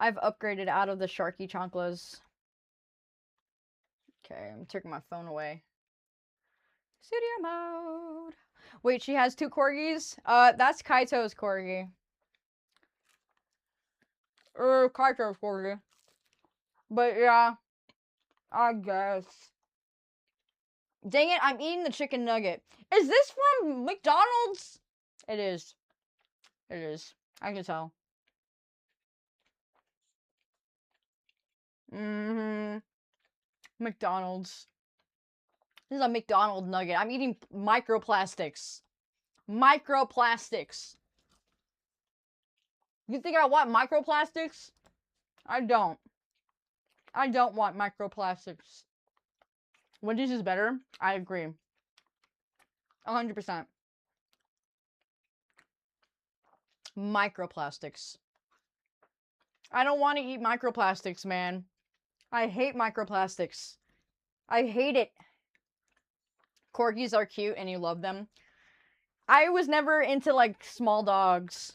I've upgraded out of the Sharky Chanclas. Okay, I'm taking my phone away. Studio mode. Wait, she has 2 corgis? That's Kaito's corgi. Kaito's corgi. But yeah, I guess. Dang it, I'm eating the chicken nugget. Is this from McDonald's? It is. It is. I can tell. McDonald's. This is a McDonald's nugget. I'm eating microplastics. Microplastics. You think I want microplastics? I don't. I don't want microplastics. Wendy's is better. I agree. 100%. Microplastics. I don't want to eat microplastics, man. I hate microplastics. I hate it. Corgis are cute and you love them. I was never into, like, small dogs.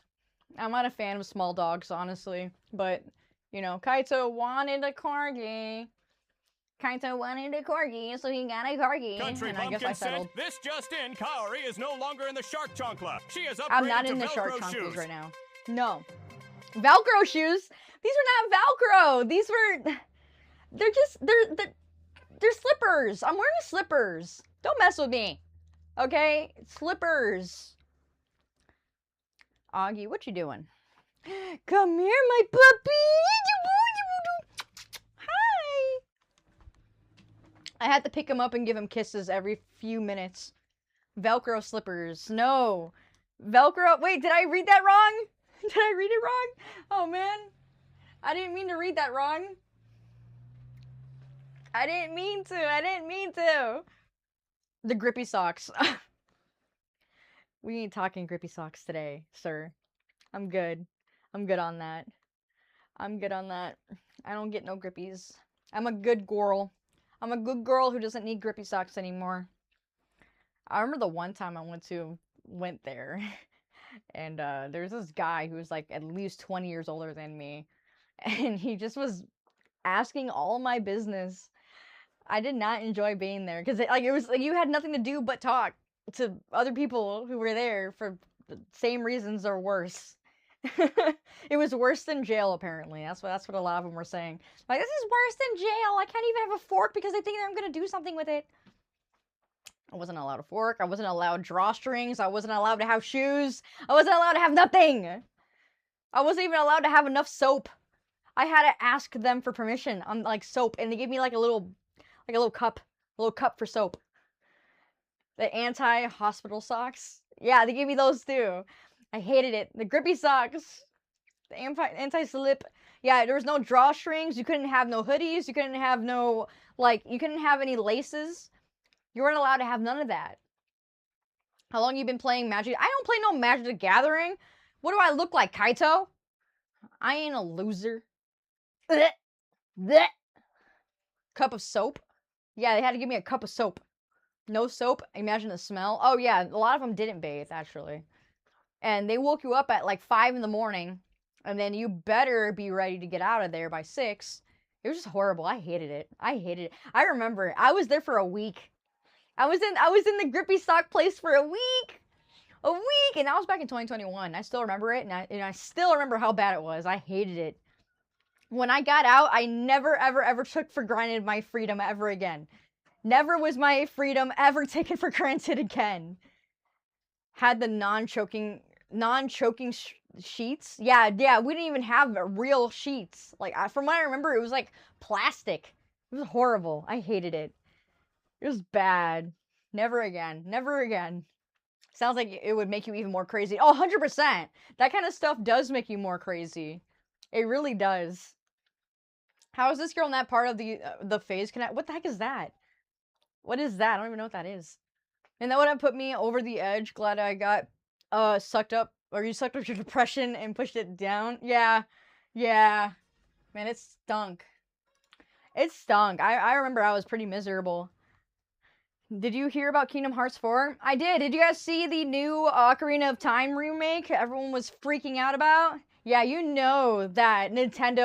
I'm not a fan of small dogs, honestly. But, you know, Kaito wanted a corgi. Kaito wanted a corgi, so he got a corgi. Country and I guess I settled. This just in, Kaori is no longer in the Shark Chancla. She is upgraded I'm not in to the Shark Velcro Chanclas shoes. right now. No. Velcro shoes? These are not Velcro. These were... They're just... They're slippers. I'm wearing slippers. Don't mess with me. Okay? Slippers. Augie, what you doing? Come here, my puppy. Hi. I had to pick him up and give him kisses every few minutes. Velcro slippers. No. Velcro. Wait, did I read that wrong? Did I read it wrong? Oh, man. I didn't mean to read that wrong. I didn't mean to. I didn't mean to. The grippy socks. We ain't talking grippy socks today, sir. I'm good. I'm good on that. I'm good on that. I don't get no grippies. I'm a good girl. I'm a good girl who doesn't need grippy socks anymore. I remember the one time I went there. And there's this guy who was like at least 20 years older than me. And he just was asking all my business. I did not enjoy being there because it was like you had nothing to do but talk to other people who were there for the same reasons or worse. It was worse than jail, apparently. That's what a lot of them were saying. Like, this is worse than jail. I can't even have a fork because they think I'm gonna do something with it. I wasn't allowed a fork. I wasn't allowed drawstrings. I wasn't allowed to have shoes. I wasn't allowed to have nothing. I wasn't even allowed to have enough soap. I had to ask them for permission on like soap, and they gave me like a little cup for soap. The anti-hospital socks. Yeah, they gave me those too. I hated it. The grippy socks. The anti-slip. Yeah, there was no drawstrings. You couldn't have no hoodies. You couldn't have no, like, you couldn't have any laces. You weren't allowed to have none of that. How long you been playing Magic? I don't play no Magic the Gathering. What do I look like, Kaito? I ain't a loser. Blech. Blech. Cup of soap? Yeah, they had to give me a cup of soap. No soap? Imagine the smell. Oh yeah, a lot of them didn't bathe, actually. And they woke you up at like 5 in the morning. And then you better be ready to get out of there by 6. It was just horrible. I hated it. I hated it. I remember, I was there for a week. I was in the grippy sock place for a week. A week! And that was back in 2021. I still remember it, and I still remember how bad it was. I hated it. When I got out, I never, ever, ever took for granted my freedom ever again. Never was my freedom ever taken for granted again. Had the non-choking sheets. Yeah, we didn't even have real sheets. Like, from what I remember, it was like plastic. It was horrible. I hated it. It was bad. Never again. Never again. Sounds like it would make you even more crazy. Oh, 100%. That kind of stuff does make you more crazy. It really does. How is this girl not part of the phase connect? What the heck is that? What is that? I don't even know what that is. And that would have put me over the edge. Glad I got sucked up. Or you sucked up your depression and pushed it down. Yeah. Yeah. Man, it stunk. It stunk. I remember I was pretty miserable. Did you hear about Kingdom Hearts 4? I did. Did you guys see the new Ocarina of Time remake everyone was freaking out about? Yeah, you know that Nintendo